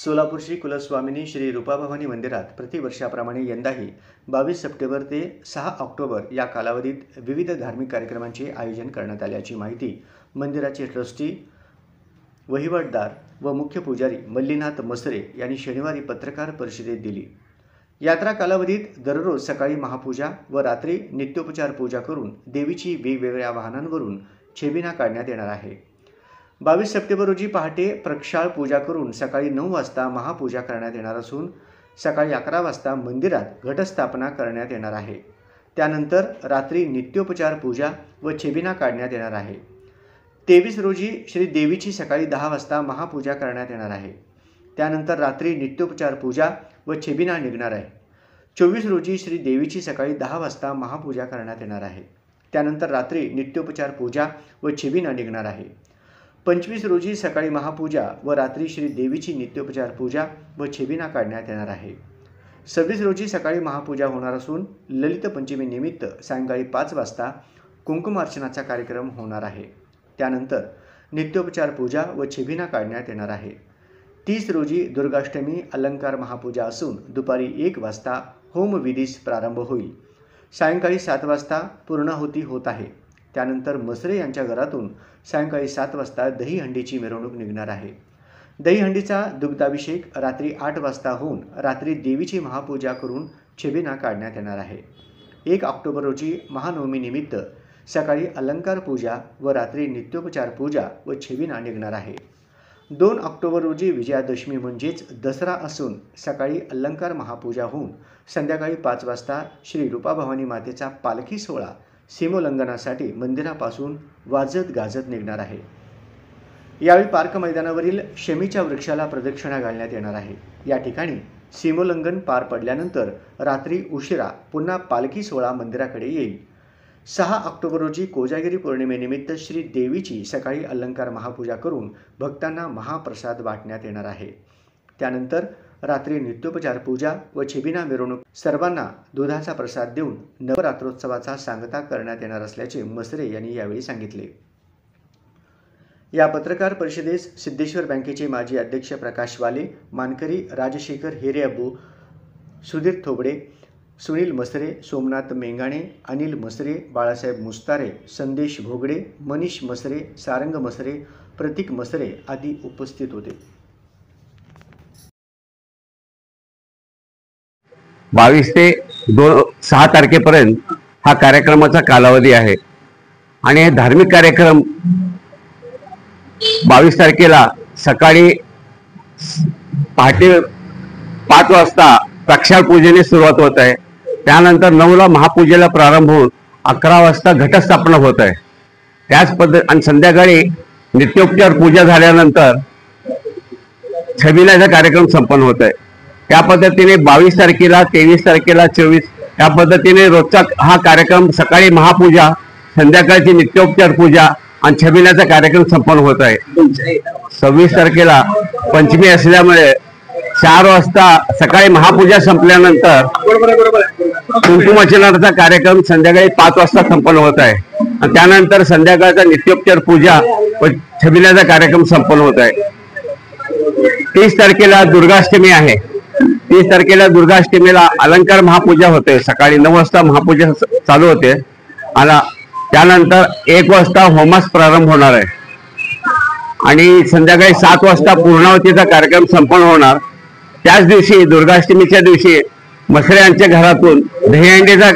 सोलापूर श्री कुलस्वामिनी श्री रूपाभवानी मंदिरात प्रतिवर्षाप्रमाणे यंदाही 22 सप्टेंबर ते 6 ऑक्टोबर या कालावधीत विविध धार्मिक कार्यक्रमांचे आयोजन करण्यात आल्याची माहिती मंदिराचे ट्रस्टी, वहिवाटदार व मुख्य पुजारी मल्लीनाथ मसरे यांनी शनिवारी पत्रकार परिषदेत दिली। यात्रा कालावधीत दररोज सकाळी महापूजा व रात्री नित्योपचार पूजा करून देवीची वेगवेगळ्या वाहनांवरून छेबिना काढण्यात येणार आहे। 22 सप्टेंबर रोजी पहाटे प्रक्षाळ पूजा करून सकाळी 9 वाजता महापूजा करण्यात येणार असून सकाळी 11 वाजता मंदिरात घटस्थापना करण्यात येणार आहे। त्यानंतर रात्री नित्योपचार पूजा व छेबिना काढण्यात येणार आहे। 23 रोजी श्री देवीची सकाळी 10 वाजता महापूजा करण्यात येणार आहे। त्यानंतर रात्री नित्योपचार पूजा व छेबिना निघणार आहे। 24 रोजी श्री देवीची सकाळी 10 वाजता महापूजा करण्यात येणार आहे। त्यानंतर रात्री नित्योपचार पूजा व छेबिना निघणार आहे। 25 रोजी सकाळी महापूजा व रात्री श्री देवीची नित्योपचार पूजा व छेबिना काढण्यात येणार आहे। 26 रोजी सकाळी महापूजा होणार असून ललित पंचमी निमित्त सायंकाळी 5 वाजता कुंकुमार्चनाचा कार्यक्रम होणार आहे। त्यानंतर नित्योपचार पूजा व छेबिना काढण्यात येणार आहे। 30 रोजी दुर्गाष्टमी अलंकार महापूजा असून दुपारी 1 वाजता होमविधीस प्रारंभ होईल। सायंकाळी 7 वाजता पूर्णाहुती होत आहे। त्यानंतर मसरे यांच्या घरातून सायंकाळी 7 वाजता दहीहंडीची मिरवणूक निघणार आहे। दहीहंडीचा दुग्धाभिषेक रात्री 8 वाजता होऊन रात्री देवीची महापूजा करून छेबिना काढण्यात येणार आहे। 1 ऑक्टोबर रोजी महानवमी निमित्त सकाळी अलंकार पूजा व रात्री नित्योपचार पूजा व छेबिना निघणार आहे। 2 ऑक्टोबर रोजी विजयादशमी म्हणजेच दसरा असून सकाळी अलंकार महापूजा होऊन संध्याकाळी 5 वाजता श्री रूपाभवानी मातेचा पालखी सोहळा सीमोल्लंघनासाठी मंदिरापासून वाजत गाजत निघणार आहे। यावेळी पार्क मैदानावरील शमीच्या वृक्षाला प्रदक्षिणा घालण्यात येणार आहे। या ठिकाणी सीमोल्लंघन पार पडल्यानंतर रात्री उशिरा पुन्हा पालखी सोहळा मंदिराकडे येईल। 6 ऑक्टोबर रोजी कोजागिरी पौर्णिमेनिमित्त श्री देवीची सकाळी अलंकार महापूजा करून भक्तांना महाप्रसाद वाटण्यात येणार आहे। त्यानंतर रात्री नित्योपचार पूजा व छेबिना मिरवणूक सर्वांना दुधाचा प्रसाद देऊन नवरात्रोत्सवाचा सांगता करण्यात येणार असल्याचे मसरे यांनी यावेळी सांगितले। या पत्रकार परिषदेस सिद्धेश्वर बँकेचे माजी अध्यक्ष प्रकाश वाले, मानकरी राजशेखर हिरेअब्बू, सुधीर थोबडे, सुनील मसरे, सोमनाथ मेंगाणे, अनिल मसरे, बाळासाहेब मुस्तारे, संदेश भोगडे, मनीष मसरे, सारंग मसरे, प्रतीक मसरे आदी उपस्थित होते। 22 ते 6 तारखेपर्यंत हा कार्यक्रमाचा कालावधी आहे आणि हे धार्मिक कार्यक्रम 22 तारखेला सकाळी पहाटे 5 वाजता प्रक्षाळ पूजेने सुरुवात होत आहे। त्यानंतर 9ला महापूजेला प्रारंभ होऊन 11 वाजता घटस्थापना होत आहे। त्याच आणि संध्याकाळी नित्योपचार पूजा झाल्यानंतर छबिनाचा कार्यक्रम संपन्न होत आहे। त्या पद्धतीने 22 तारखेला, 23 तारखेला, 24 या पद्धतीने रोजचा हा कार्यक्रम सकाळी महापूजा, संध्याकाळची नित्योपचार पूजा आणि छबिनाचा कार्यक्रम संपन्न होत आहे। 26 तारखेला पंचमी असल्यामुळे 4 वाजता सकाळी महापूजा संपल्यानंतर कुंकुमार्चनाचा कार्यक्रम संध्याकाळी 5 वाजता संपन्न होत आहे आणि त्यानंतर संध्याकाळचा नित्योपचार पूजा व छबिनाचा कार्यक्रम संपन्न होत आहे। 30 तारखेला दुर्गाष्टमी आहे। 30 तारखेला दुर्गाष्टमीला अलंकार महापूजा होते। सकाळी 9 वाजता महापूजा चालू होते आणि त्यानंतर 1 वाजता होमास प्रारंभ होणार आहे आणि संध्याकाळी 7 वाजता पूर्णाहुतीचा कार्यक्रम संपन्न होणार। त्याच दिवशी दुर्गाष्टमीच्या दिवशी मसरे यांच्या घरातून दहीहंडीचा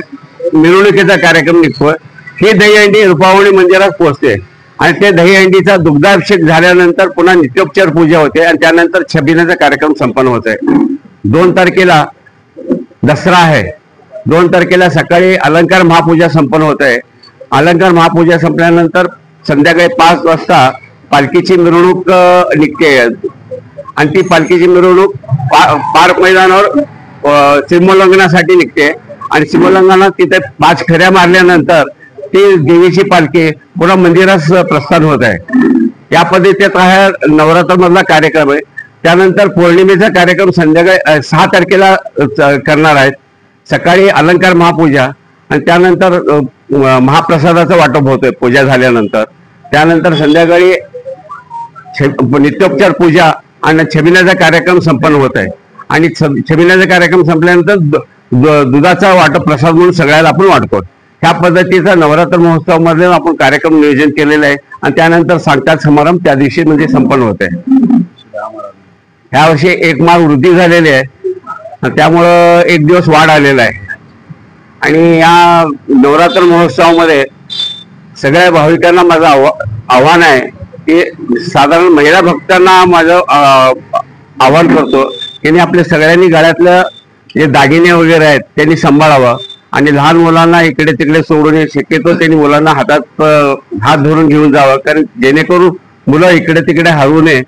मिरवणुकीचा कार्यक्रम निघतोय। ही दहीहंडी रूपाभवानी मंदिरात पोहोचते आणि ते दहीहंडीचा दुग्धाभिषेक झाल्यानंतर पुन्हा नित्योपचार पूजा होते आणि त्यानंतर छबिनाचा कार्यक्रम संपन्न होतोय। 2 तारखेला दसरा आहे। 2 तारखेला सकाळी अलंकार महापूजा संपन्न होत आहे। अलंकार महापूजा संपल्यानंतर संध्याकाळी 5 वाजता पालखीची मिरवणूक निघते आणि ती पालखीची मिरवणूक पार्क मैदानावर सीमोल्लंघनासाठी निघते आणि सीमोल्लंघनात तिथे 5 फेऱ्या मारल्यानंतर ती देवीची पालखी पुन्हा मंदिरास प्रस्थान होत आहे। या पद्धतीत हा नवरात्रमधला कार्यक्रम आहे। त्यानंतर पौर्णिमेचा कार्यक्रम संध्याकाळी 6 तारखेला करणार आहेत। सकाळी अलंकार महापूजा आणि त्यानंतर महाप्रसादाचं वाटप होतोय पूजा झाल्यानंतर। त्यानंतर संध्याकाळी नित्योपचार पूजा आणि छबिनाचा कार्यक्रम संपन्न होत आहे आणि छबिनाचा कार्यक्रम संपल्यानंतर दुधाचा वाटप प्रसाद म्हणून सगळ्याला आपण वाटतो. ह्या पद्धतीचा नवरात्र महोत्सवामध्ये आपण कार्यक्रम नियोजन केलेलं आहे आणि त्यानंतर सांगता समारंभ त्या दिवशी म्हणजे संपन्न होत आहे. ह्या वर्षी एक माळ वृद्धी झालेली आहे, त्यामुळं एक दिवस वाढ आलेला आहे. आणि या नवरात्र महोत्सवामध्ये सगळ्या भाविकांना माझं आव्हान आहे की साधारण महिला भक्तांना माझं आव्हान करतो की आपल्या सगळ्यांनी गळ्यातलं जे दागिने वगैरे आहेत त्यांनी सांभाळावं आणि लहान मुलांना इकडे तिकडे सोडून शक्यतो त्यांनी मुलांना हातात हात धरून घेऊन जावं, कारण जेणेकरून मुलं इकडे तिकडे हरवू नये.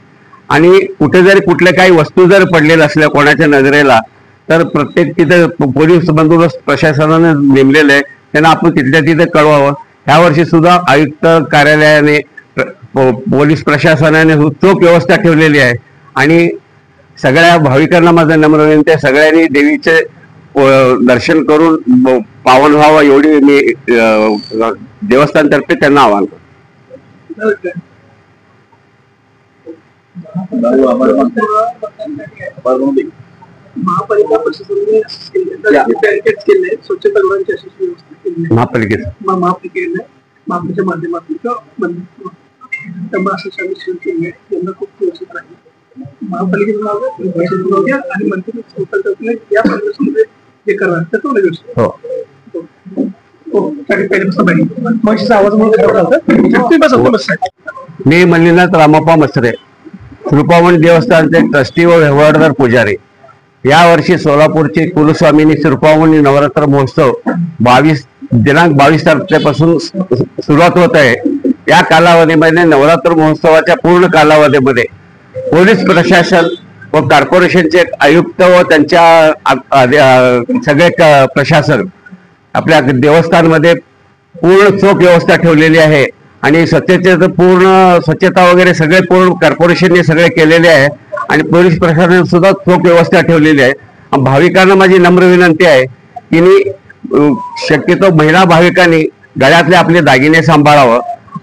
आणि कुठे जरी कुठल्या काही वस्तू जर पडलेल्या असल्या कोणाच्या नजरेला तर प्रत्येक तिथे पोलीस बंदोबस्त प्रशासनाने नेमलेलं आहे, त्यांना आपण तिथल्या तिथे कळवावं. ह्या वर्षी सुद्धा आयुक्त कार्यालयाने पोलीस प्रशासनाने चोख व्यवस्था ठेवलेली आहे. आणि सगळ्या भाविकांना माझं नम्र विनंती आहे, सगळ्यांनी देवीचे दर्शन करून पावन व्हावं एवढी मी देवस्थानतर्फे त्यांना आवाहन करतो. महापालिका प्रशासनाने स्वच्छता गृहांची अशी व्यवस्था केली महापालिकेने महापालिकेच्या माध्यमातून केली आहे. यांना खूप व्यवस्थित राहील. महापालिकेचं नाव आणि मंत्री या प्रदेशामध्ये जे करणार त्याचं व्यवस्थित मी मल्लीनाथ रामप्पा मसरे, श्रीरूपामणी देवस्थानचे ट्रस्टी व व्यवहारदार पुजारी. यावर्षी सोलापूरचे कुलस्वामिनी श्रीरूपामणी नवरात्र महोत्सव दिनांक 22 तारखेपासून सुरुवात होत आहे. या कालावधीमध्ये नवरात्र महोत्सवाच्या पूर्ण कालावधीमध्ये पोलीस प्रशासन व कॉर्पोरेशनचे आयुक्त व त्यांच्या सगळे प्रशासन आपल्या देवस्थानमध्ये पूर्ण चोख व्यवस्था ठेवलेली आहे. आणि स्वच्छतेचं पूर्ण स्वच्छता वगैरे सगळे पूर्ण कॉर्पोरेशनने सगळे केलेले आहे आणि पोलीस प्रशासनाने सुद्धा चोख व्यवस्था ठेवलेली आहे. भाविकांना माझी नम्र विनंती आहे की मी शक्यतो महिला भाविकांनी गळ्यातले आपले दागिने सांभाळावं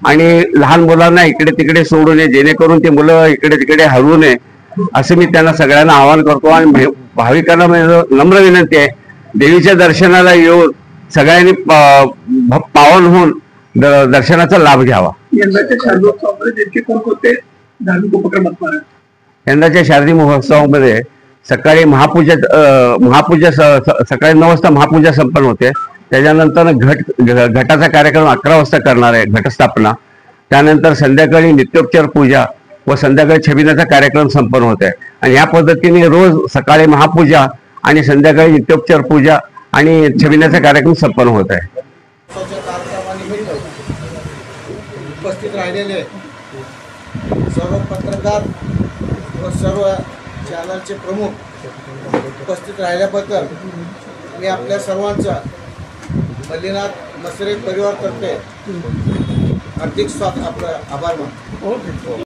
आणि लहान मुलांना इकडे तिकडे सोडू नये, जेणेकरून ते मुलं इकडे तिकडे हरवू नये असं मी त्यांना सगळ्यांना आवाहन करतो. आणि भाविकांना माझं नम्र विनंती आहे, देवीच्या दर्शनाला येऊन सगळ्यांनी पावन होऊन दर्शनाचा लाभ घ्यावा. यंदाच्या शारदीय महोत्सवामध्ये सकाळी महापूजा सकाळी 9 वाजता महापूजा संपन्न होते. त्याच्यानंतर घटाचा कार्यक्रम 11 वाजता करणार आहे, घटस्थापना. त्यानंतर संध्याकाळी नित्योपचार पूजा व संध्याकाळी छबिनाचा कार्यक्रम संपन्न होत आहे. आणि या पद्धतीने रोज सकाळी महापूजा आणि संध्याकाळी नित्योपचार पूजा आणि छबिनाचा कार्यक्रम संपन्न होत आहे. उपस्थित राहिलेले सर्व पत्रकार व सर्व चॅनलचे प्रमुख उपस्थित राहिल्याबद्दल मी आपल्या सर्वांचा मल्लीनाथ मसरे परिवारतर्फे हार्दिक आभार मानतो.